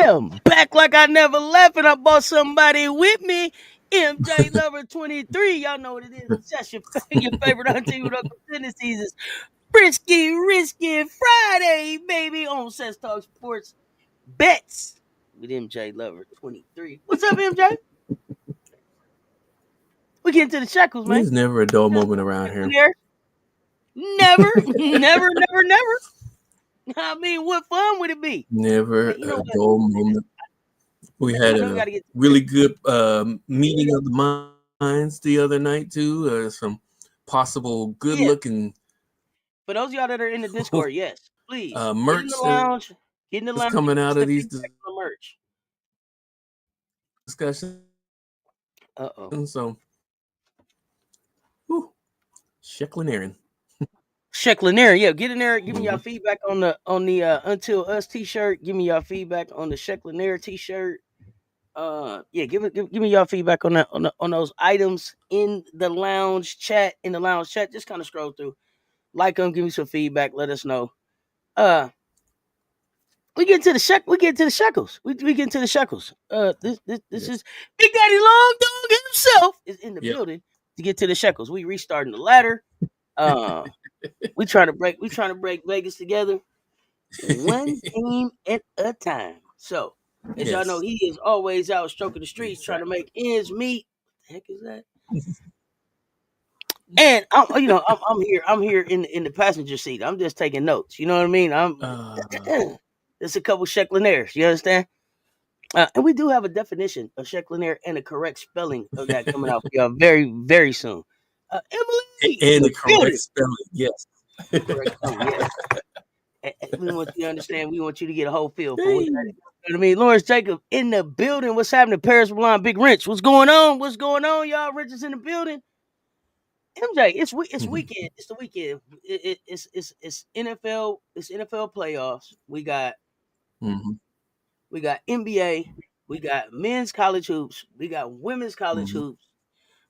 am back like I never left, and I brought somebody with me. MJLover23. Y'all know what it is. It's just your favorite auntie with Uncle Tennessee's Frisky Risky Friday, baby, on Cess Talks Bets with MJLover23. What's up, MJ? We get into the shackles, man. There's never a dull moment around here. Never. I mean, what fun would it be? Never a dull moment. We had a really good meeting of the minds the other night, too. Some possible good-looking... For those of y'all that are in the Discord, yes, please. Merch get in the lounge. Get in the lounge. Coming out of these merch discussions. So, Shecklinarin. Yeah, get in there. Give me y'all feedback on the Until Us t-shirt. Give me y'all feedback on the Shecklinair t-shirt. Give me y'all feedback on that on those items in the lounge chat. Just kind of scroll through, like them, give me some feedback, let us know. We get to the shekels. We get to the shekels. This is Big Daddy Long Dog himself is in the building to get to the shekels. We restarting the ladder. We trying to break Vegas together, one team at a time. So, as y'all know, he is always out stroking the streets, trying to make ends meet. What the heck is that? And I'm here in the passenger seat. I'm just taking notes. You know what I mean? There's a couple Shecklinaires. You understand? And we do have a definition of Shecklinair and a correct spelling of that coming out for y'all very, very soon. Emily, and the correct spelling, yes. Correct spelling, yes. We want you to understand. We want you to get a whole feel for what that is. You know what I mean? Lawrence Jacob in the building. What's happening? Paris Blonde, Big Wrench. What's going on? Y'all? Wrench is in the building. MJ, it's weekend. It's the weekend. It's NFL. It's NFL playoffs. We got NBA. We got men's college hoops. We got women's college hoops.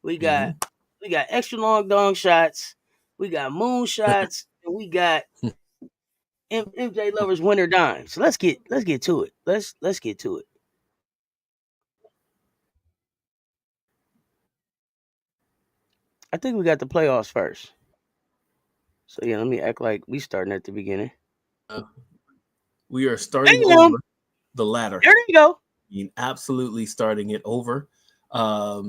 We got extra long dong shots. We got moon shots, and we got MJ Lover's winter dime. So let's get to it. Let's get to it. I think we got the playoffs first. So yeah, let me act like we starting at the beginning. We are starting over the ladder. There you go. I mean, absolutely starting it over. I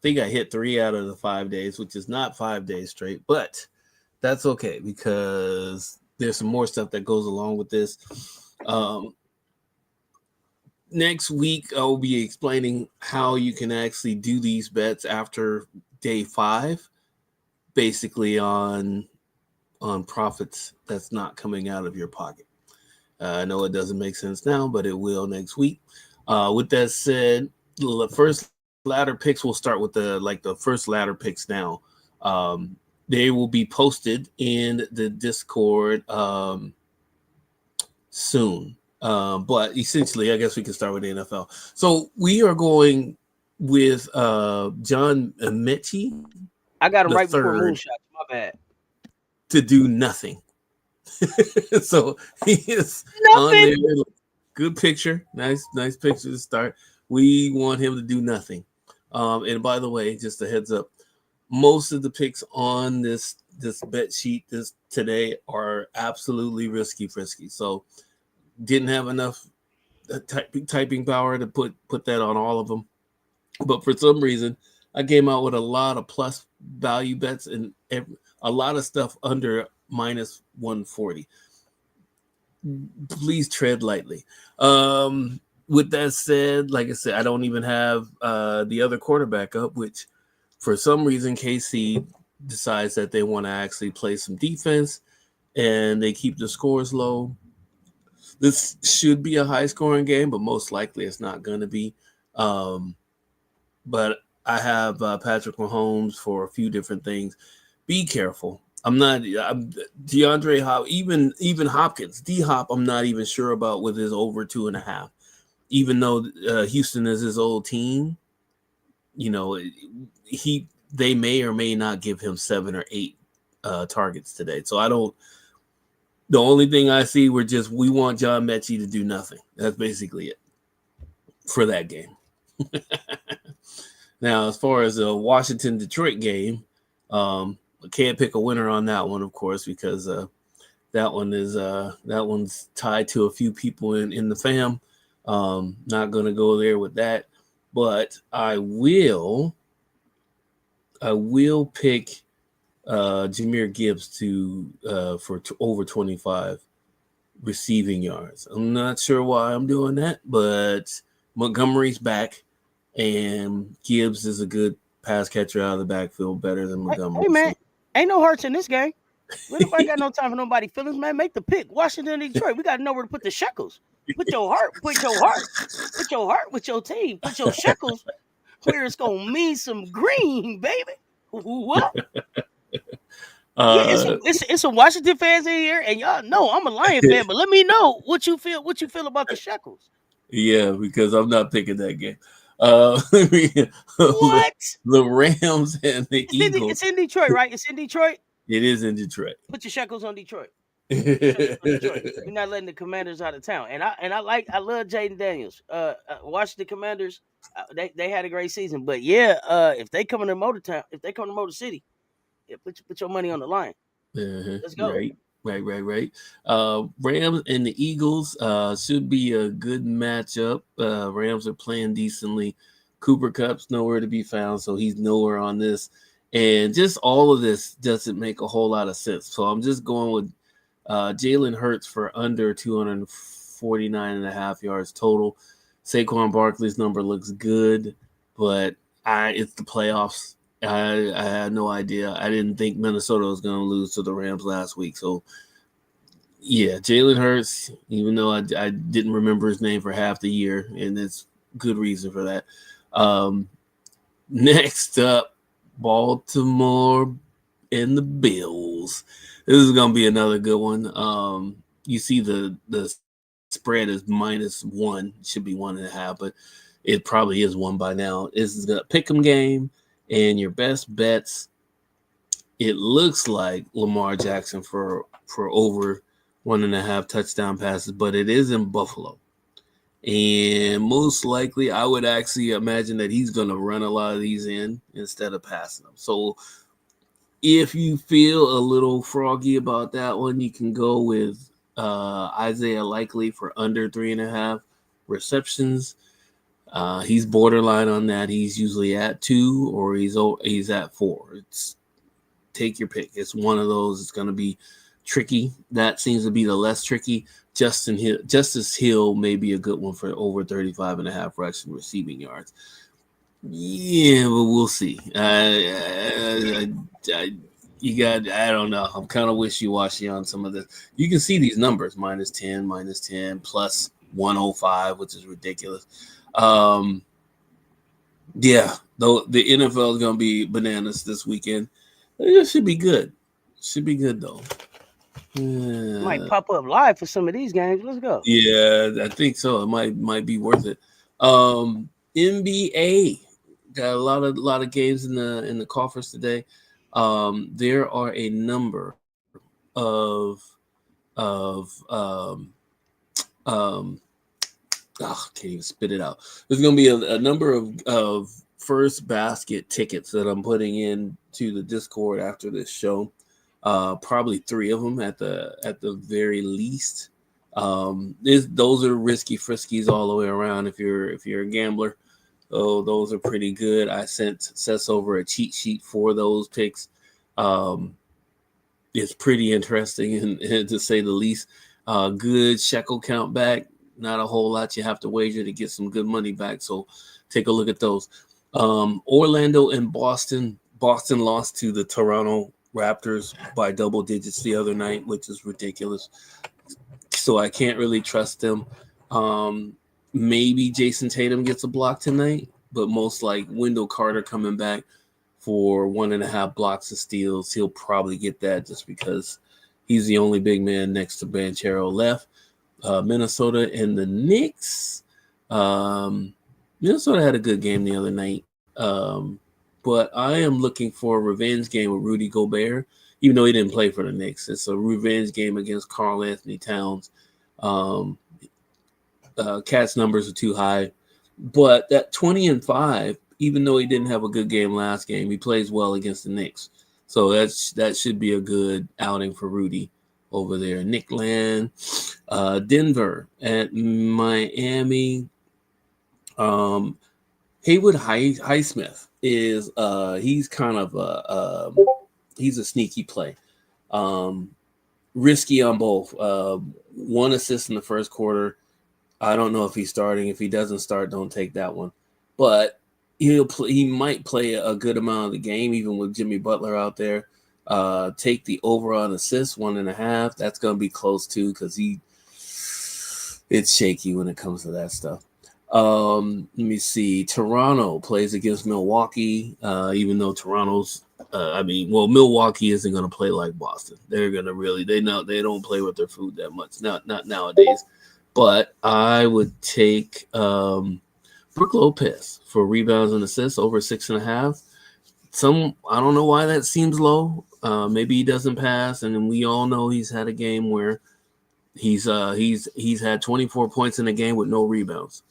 think I hit 3 out of the 5 days, which is not 5 days straight, but that's okay because there's some more stuff that goes along with this. Next week, I'll be explaining how you can actually do these bets after day 5, basically on profits that's not coming out of your pocket. I know it doesn't make sense now, but it will next week. With that said, the first ladder picks, we'll start with the first ladder picks now. They will be posted in the Discord soon. But essentially, I guess we can start with the NFL. So we are going with John Mechie. I got him right before Moonshot. My bad. To do nothing. So he is on there. Good picture. Nice picture to start. We want him to do nothing. And by the way, just a heads up, most of the picks on this bet sheet today are absolutely risky frisky. So didn't have enough typing power to put that on all of them. But for some reason, I came out with a lot of plus value bets and a lot of stuff under minus 140. Please tread lightly. With that said, like I said, I don't even have the other quarterback up, which for some reason KC decides that they want to actually play some defense and they keep the scores low. This should be a high scoring game, but most likely it's not going to be. But I have Patrick Mahomes for a few different things. Be careful. I'm DeAndre Hop, even Hopkins, D-Hop, I'm not even sure about with his over 2.5. Even though Houston is his old team, you know, they may or may not give him 7 or 8 targets today. So the only thing I see, we want John Mechie to do nothing. That's basically it. for that game. Now, as far as the Washington-Detroit game, I can't pick a winner on that one, of course, because that one's tied to a few people in the fam. Not going to go there with that, but I will pick Jahmyr Gibbs for over 25 receiving yards. I'm not sure why I'm doing that, but Montgomery's back, and Gibbs is a good pass catcher out of the backfield, better than Montgomery. Hey man, ain't no hearts in this game. We nobody got no time for nobody feelings, man. Make the pick. Washington, Detroit. We got to know where to put the shekels. Put your heart with your team. Put your shekels where it's gonna mean some green, baby. What? Yeah, it's some Washington fans in here, and y'all know I'm a Lion fan. But let me know what you feel about the shekels. Yeah, because I'm not picking that game. What? The Rams and the Eagles. It's in Detroit, right? It's in Detroit. It is in Detroit. Put your shekels on Detroit. You're not letting the Commanders out of town, and I love Jaden Daniels. Washington Commanders, they had a great season, but yeah, if they come to Motor City, yeah, put your money on the line. Let's go. Right. Rams and the Eagles should be a good matchup. Rams are playing decently. Cooper Kupp's nowhere to be found, so he's nowhere on this. And just all of this doesn't make a whole lot of sense. So I'm just going with Jalen Hurts for under 249.5 yards total. Saquon Barkley's number looks good, but it's the playoffs. I had no idea. I didn't think Minnesota was going to lose to the Rams last week. So, yeah, Jalen Hurts, even though I didn't remember his name for half the year, and there's good reason for that. Next up, Baltimore and the Bills. This is going to be another good one. You see the spread is -1. It should be 1.5, but it probably is 1 by now. This is a pick'em game. And your best bets, it looks like Lamar Jackson for over 1.5 touchdown passes, but it is in Buffalo. And most likely, I would actually imagine that he's going to run a lot of these in instead of passing them. So if you feel a little froggy about that one, you can go with Isaiah Likely for under 3.5 receptions. He's borderline on that. He's usually at 2 or he's at 4. Take your pick. It's one of those. It's going to be tricky. That seems to be the less tricky. Justice Hill may be a good one for over 35.5 rushing receiving yards. Yeah, but we'll see. I don't know. I'm kind of wishy-washy on some of this. You can see these numbers, -10, plus 105, which is ridiculous. Yeah, though the NFL is going to be bananas this weekend. It should be good. Should be good though. Might pop up live for some of these games. Let's go. Yeah, I think so. It might be worth it. NBA got a lot of games in the coffers today. There are a number of can't even spit it out. There's going to be a number of first basket tickets that I'm putting in to the Discord after this show. Probably 3 of them at the very least. Those are risky friskies all the way around. If you're a gambler, those are pretty good. I sent Cess over a cheat sheet for those picks. It's pretty interesting and to say the least. Good shekel count back. Not a whole lot you have to wager to get some good money back. So take a look at those. Orlando and Boston. Boston lost to the Toronto Raptors by double digits the other night, which is ridiculous. So I can't really trust them. Maybe Jason Tatum gets a block tonight, but most like Wendell Carter coming back for 1.5 blocks of steals. He'll probably get that just because he's the only big man next to Banchero left. Minnesota and the Knicks. Minnesota had a good game the other night. But I am looking for a revenge game with Rudy Gobert, even though he didn't play for the Knicks. It's a revenge game against Karl-Anthony Towns. Cat's numbers are too high. But that 20-5, even though he didn't have a good game last game, he plays well against the Knicks. So that should be a good outing for Rudy over there. Nick Land, Denver at Miami. Haywood Highsmith is he's kind of he's a sneaky play. Risky on both. One assist in the first quarter. I don't know if he's starting. If he doesn't start, don't take that one. But he might play a good amount of the game, even with Jimmy Butler out there. Take the over on assists, 1.5. That's going to be close too, because it's shaky when it comes to that stuff. Let me see. Toronto plays against Milwaukee, even though Toronto's Milwaukee isn't going to play like Boston. They're going to they don't play with their food that much. Not nowadays. But I would take Brook Lopez for rebounds and assists over 6.5. I don't know why that seems low. Maybe he doesn't pass, and we all know he's had a game where he's had 24 points in a game with no rebounds,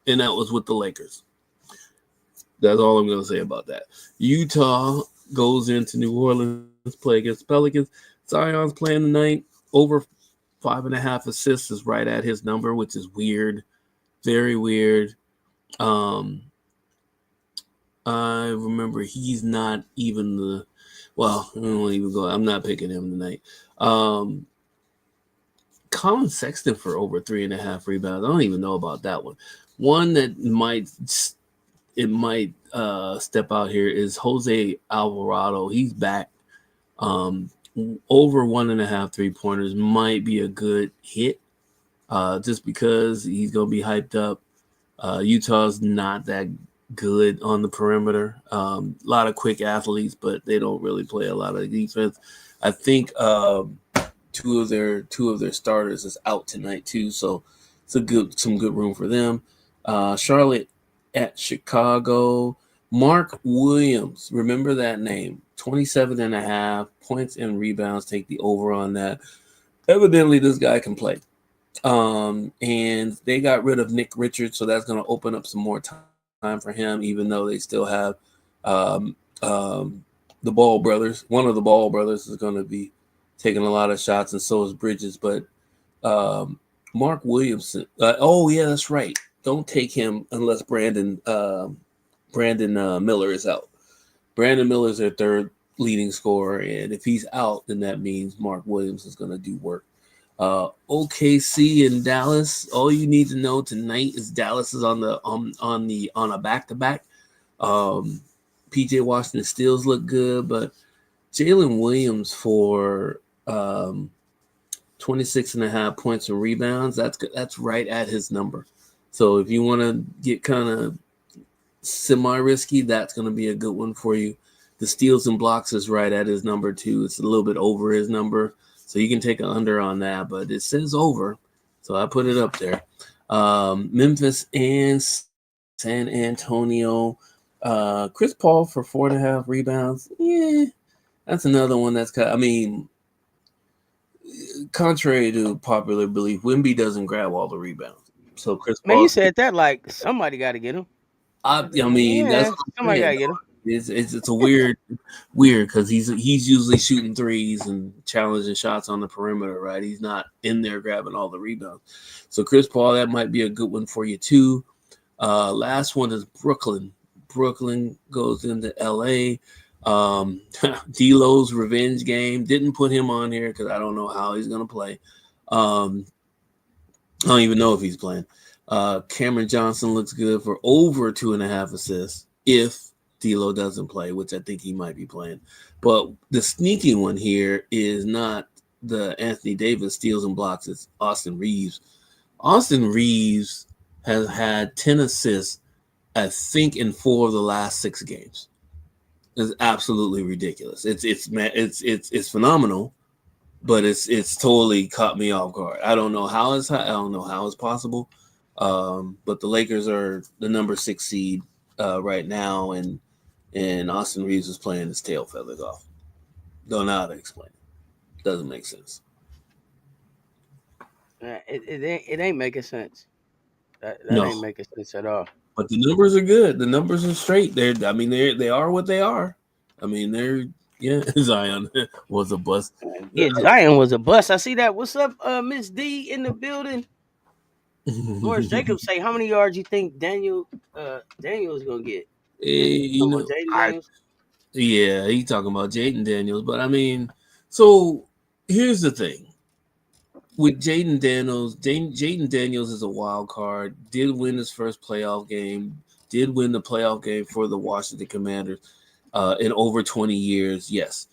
and that was with the Lakers. That's all I'm going to say about that. Utah goes into New Orleans, play against the Pelicans. Zion's playing tonight. Over 5.5 assists is right at his number, which is weird, very weird. I remember he's not even I won't even go. I'm not picking him tonight. Colin Sexton for over 3.5 rebounds. I don't even know about that one. One that might step out here is Jose Alvarado. He's back. Over 1.5 3-pointers might be a good hit, just because he's going to be hyped up. Utah's not that good on the perimeter. A lot of quick athletes, but they don't really play a lot of defense. I think two of their starters is out tonight too, so it's some good room for them. Charlotte at Chicago. Mark Williams, remember that name. 27.5 points and rebounds. Take the over on that. Evidently, this guy can play. And they got rid of Nick Richards, so that's going to open up some more time for him, even though they still have the Ball brothers. One of the Ball brothers is going to be taking a lot of shots, and so is Bridges. But Mark Williamson, that's right. Don't take him unless Brandon Miller is out. Brandon Miller is their third leading scorer, and if he's out, then that means Mark Williams is going to do work. OKC and Dallas. All you need to know tonight is Dallas is on a back-to-back. PJ Washington Steals look good, but Jalen Williams for 26.5 points and rebounds. That's right at his number. So if you want to get kind of semi-risky, that's going to be a good one for you. The steals and blocks is right at his number too. It's a little bit over his number, so you can take an under on that, but it says over, so I put it up there. Memphis and San Antonio. Chris Paul for 4.5 rebounds. Yeah, that's another one that's contrary to popular belief, Wemby doesn't grab all the rebounds. So Chris Paul. Man, you said that like somebody got to get him. That's somebody got to get him. It's a weird because he's usually shooting threes and challenging shots on the perimeter, right? He's not in there grabbing all the rebounds. So Chris Paul, that might be a good one for you too. Last one is Brooklyn. Brooklyn goes into LA. D'Lo's revenge game. Didn't put him on here because I don't know how he's gonna play. I don't even know if he's playing. Cameron Johnson looks good for over 2.5 assists if D'Lo doesn't play, which I think he might be playing. But the sneaky one here is not the Anthony Davis steals and blocks. It's Austin Reeves. Austin Reeves has had 10 assists, I think, in 4 of the last 6 games. It's absolutely ridiculous. It's phenomenal, but it's totally caught me off guard. I don't know how it's possible. But the Lakers are the number 6 seed right now, and Austin Reeves is playing his tail feathers off. Don't know how to explain it. Doesn't make sense. It ain't making sense. That No. ain't making sense at all. But the numbers are good. The numbers are straight. They are what they are. Zion was a bust. Yeah, Zion was a bust. I see that. What's up, Miss D in the building? Lawrence Jacobs say, how many yards you think Daniel is gonna get? Jaden Daniels? He's talking about Jaden Daniels. But I mean, so here's the thing. With Jaden Daniels is a wild card. Did win his first playoff game. Did win the playoff game for the Washington Commanders in over 20 years. Yes.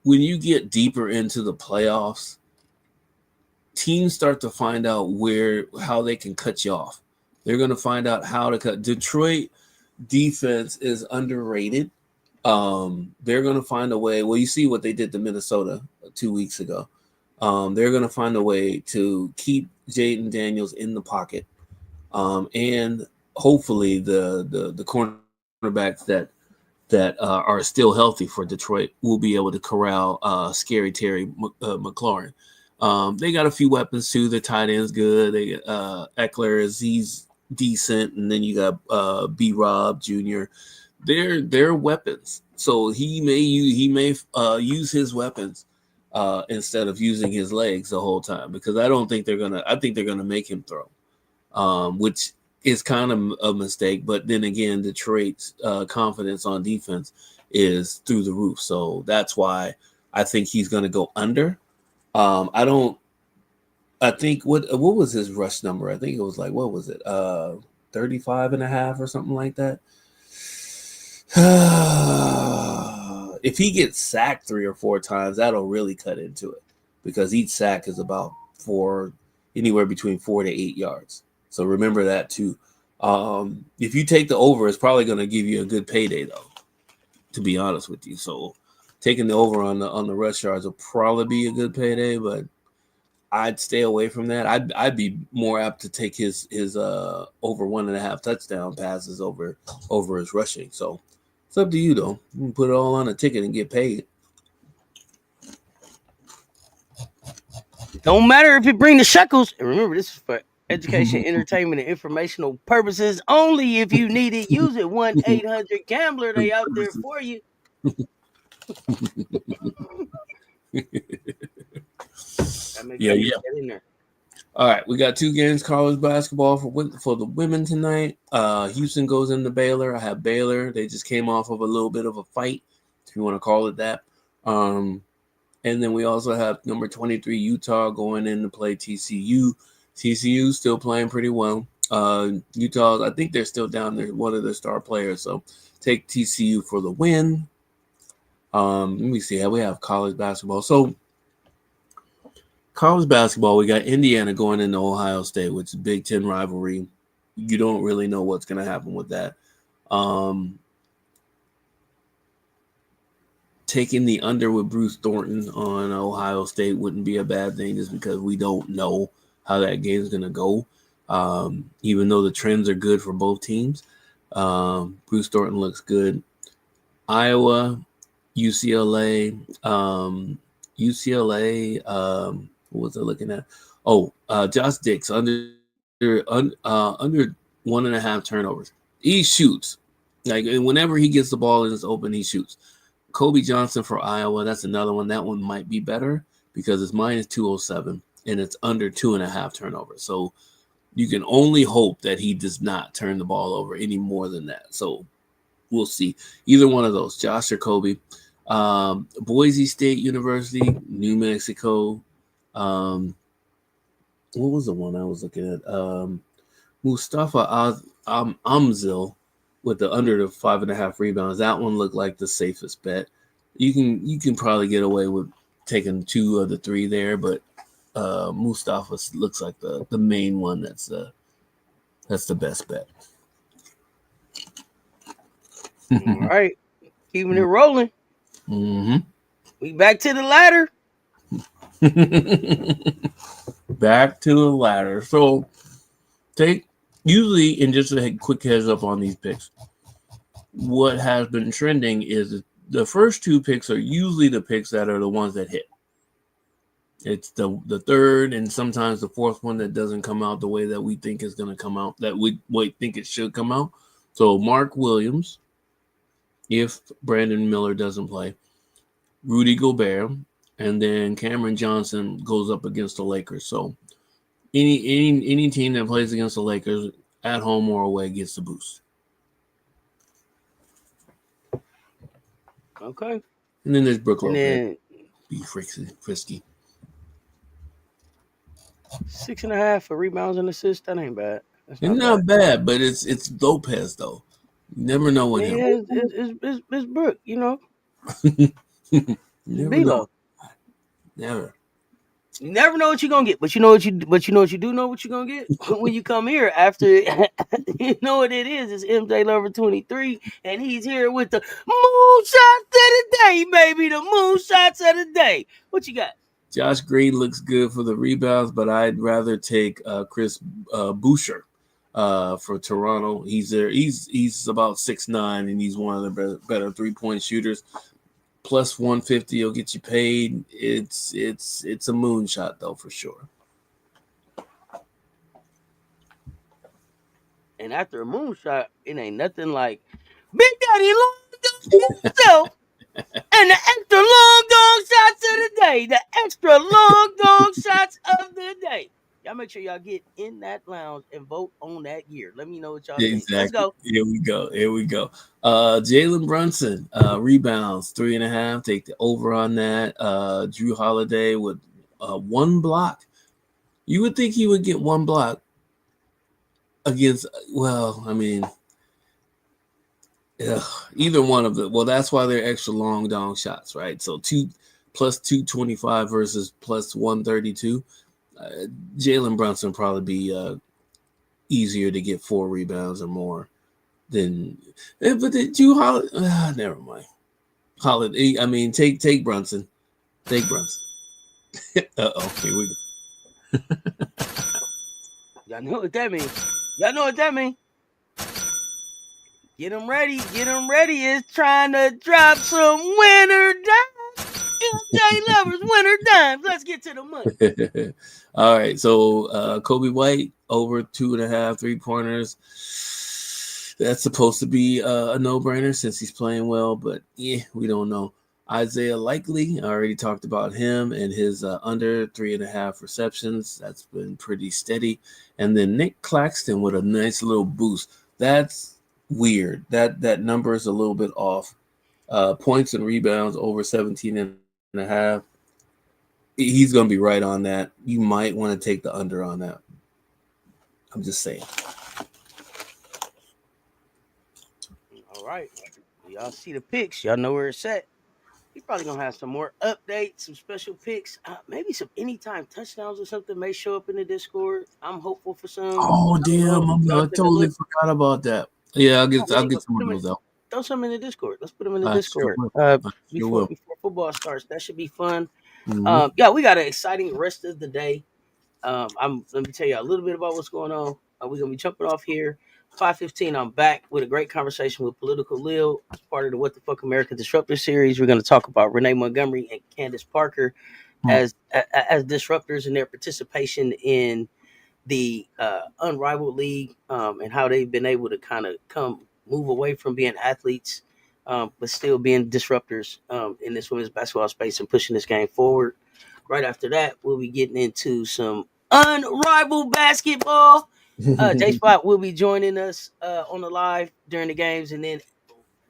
When you get deeper into the playoffs, teams start to find out how they can cut you off. They're going to find out how to cut. Detroit defense is underrated. They're going to find a way. Well, you see what they did to Minnesota 2 weeks ago. They're going to find a way to keep Jaden Daniels in the pocket, and hopefully the cornerbacks that are still healthy for Detroit will be able to corral Scary Terry McLaurin. They got a few weapons too. The tight end's good. They Eckler he's decent, and then you got B. Rob Jr. They're weapons, so he may use his weapons instead of using his legs the whole time, because I think they're gonna make him throw, which is kind of a mistake. But then again, Detroit's confidence on defense is through the roof, so that's why I think he's gonna go under. I think what was his rush number? I think it was 35 and a half or something like that. If he gets sacked 3 or 4 times, that'll really cut into it, because each sack is about anywhere between 4 to 8 yards. So remember that too. If you take the over, it's probably going to give you a good payday, though, to be honest with you. So taking the over on the rush yards will probably be a good payday, but I'd stay away from that. I'd be more apt to take his over 1.5 touchdown passes over his rushing. So it's up to you, though. You can put it all on a ticket and get paid. Don't matter if it bring the shekels. And remember, this is for education, entertainment, and informational purposes only. If you need it, use it. 1-800-GAMBLER. They out there for you. Yeah. All right, we got 2 games college basketball for the women tonight. Houston goes into Baylor. I have Baylor. They just came off of a little bit of a fight, if you want to call it that. And then we also have number 23 Utah going in to play TCU. TCU still playing pretty well. Utah, I think they're still down there, one of their star players. So take TCU for the win. Let me see how we have college basketball. So college basketball, we got Indiana going into Ohio State, which is a Big Ten rivalry. You don't really know what's going to happen with that. Taking the under with Bruce Thornton on Ohio State wouldn't be a bad thing, just because we don't know how that game is going to go. Even though the trends are good for both teams, Bruce Thornton looks good. Iowa, UCLA, what was I looking at? Josh Dix under 1.5 turnovers. He shoots. Whenever he gets the ball and it's open, he shoots. Kobe Johnson for Iowa, that's another one. That one might be better because it's minus 207 and it's under 2.5 turnovers. So you can only hope that he does not turn the ball over any more than that. So we'll see. Either one of those, Josh or Kobe. Boise State University, New Mexico. What was the one I was looking at? Mustafa Amzil with the under the 5.5 rebounds. That one looked like the safest bet. You can probably get away with taking 2 of the 3 there, but Mustafa looks like the main one. That's the best bet. All right, keeping it rolling. Mm-hmm. We back to the ladder. Back to the ladder. So usually, and just a quick heads up on these picks, what has been trending is the first 2 picks are usually the picks that are the ones that hit. It's the third and sometimes the fourth one that doesn't come out the way that we think is going to come out, that we think it should come out. So Mark Williams, if Brandon Miller doesn't play, Rudy Gobert, and then Cameron Johnson goes up against the Lakers. So any team that plays against the Lakers at home or away gets the boost. Okay. And then there's Brook And Lopez. then Be frisky. 6.5 for rebounds and assists. That ain't bad. That's It's not bad, but it's Lopez though. You never know with him. Yeah, it's Brook, you know. Never B-Lo. know. Never. You never know what you're gonna get, but you know what you do know what you're gonna get when you come here after you know what it is. It's MJLover23, and he's here with the moonshots of the day, baby. The moonshots of the day. What you got? Josh Green looks good for the rebounds, but I'd rather take Chris Boucher for Toronto. He's there. He's about 6'9", and he's one of the better 3-point shooters. Plus 150 will get you paid. It's a moonshot though for sure. And after a moonshot, it ain't nothing like Big Daddy Long Dog himself and the extra long dog shots of the day. The extra long dog shots of the day. Y'all make sure y'all get in that lounge and vote on that gear. Let me know what y'all think. Let's go. Here we go. Jalen Brunson, rebounds 3.5. Take the over on that. Drew Holiday with 1 block. You would think he would get 1 block against, well, I mean, either one of them. Well, that's why they're extra long dong shots, right? So 2 plus 225 versus plus 132. Jalen Brunson probably be easier to get 4 rebounds or more than, but Drew Holiday, never mind. Holiday, I mean, take Brunson. Take Brunson. Here we go. Y'all know what that means. Y'all know what that means. Get them ready. Get them ready. It's trying to drop some winner dimes. MJ Lovers winner dimes. Let's get to the money. All right. So Kobe White over 2.5 3-pointers. That's supposed to be a no-brainer since he's playing well, but yeah, we don't know. Isaiah Likely, I already talked about him and his under 3.5 receptions. That's been pretty steady. And then Nick Claxton with a nice little boost. That's weird. That number is a little bit off. Points and rebounds over 17.5. He's going to be right on that. You might want to take the under on that. I'm just saying. All right. Y'all see the picks. Y'all know where it's at. He's probably going to have some more updates, some special picks, maybe some anytime touchdowns or something may show up in the Discord. I'm hopeful for some. Oh, damn. I totally forgot about that. Yeah, I'll get some of those out. Throw some in the Discord. Let's put them in the Discord before football starts. That should be fun. Mm-hmm. Yeah, we got an exciting rest of the day. Let me tell you a little bit about what's going on. We're going to be jumping off here. 5:15, I'm back with a great conversation with Political Lil as part of the What the Fuck America Disruptor series. We're going to talk about Renee Montgomery and Candace Parker as disruptors and their participation in the Unrivaled League and how they've been able to kind of move away from being athletes but still being disruptors in this women's basketball space and pushing this game forward. Right after that, we'll be getting into some unrivaled basketball. J-Spot will be joining us on the live during the games, and then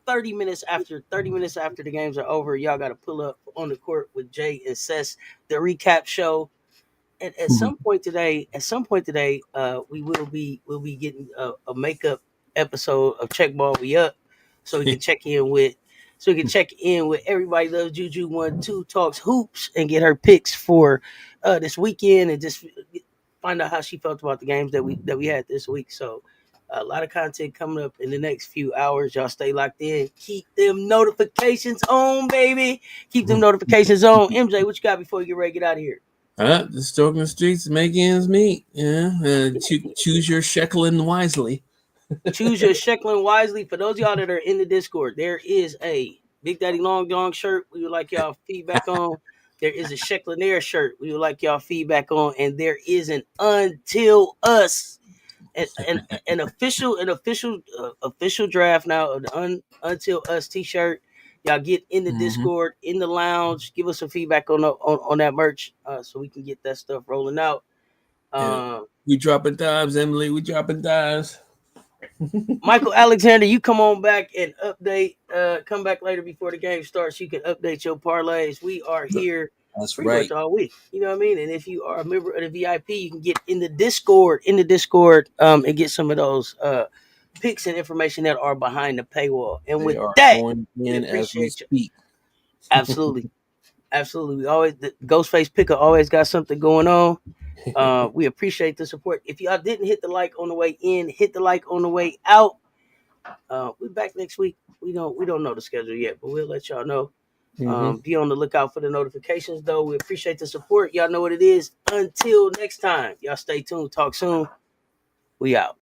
30 minutes after the games are over, y'all got to pull up on the court with Jay and Cess, the recap show. And at some point today, we'll be getting a makeup episode of Check Ball We Up, so we can check in with everybody loves Juju 1-2 talks hoops and get her picks for this weekend and just find out how she felt about the games that we had this week. So a lot of content coming up in the next few hours. Y'all stay locked in. Keep them notifications on, baby. Keep them notifications on. MJ, what you got before you get ready to get out of here? Just stroking the streets, make ends meet. Yeah, choose your sheckling wisely. Choose your sheckling wisely. For those of y'all that are in the Discord, there is a Big Daddy Long Dong shirt we would like y'all feedback on. There is a Shecklinaire shirt we would like y'all feedback on. And there is an Until Us an official draft now of the Until Us t-shirt. Y'all get in the Discord, in the lounge. Give us some feedback on that merch, so we can get that stuff rolling out. We dropping dimes, Emily. We dropping dimes. Michael Alexander, you come on back and update. Come back later before the game starts. You can update your parlays. We are here pretty much all week. You know what I mean? And if you are a member of the VIP, you can get in the Discord, and get some of those picks and information that are behind the paywall. And with that, we appreciate you. Absolutely. Absolutely. We always, the Ghostface Picker always got something going on. We appreciate the support. If y'all didn't hit the like on the way in, hit the like on the way out. We're back next week. We don't know the schedule yet, but we'll let y'all know. Be on the lookout for the notifications, though. We appreciate the support. Y'all know what it is. Until next time, y'all stay tuned. Talk soon. We out.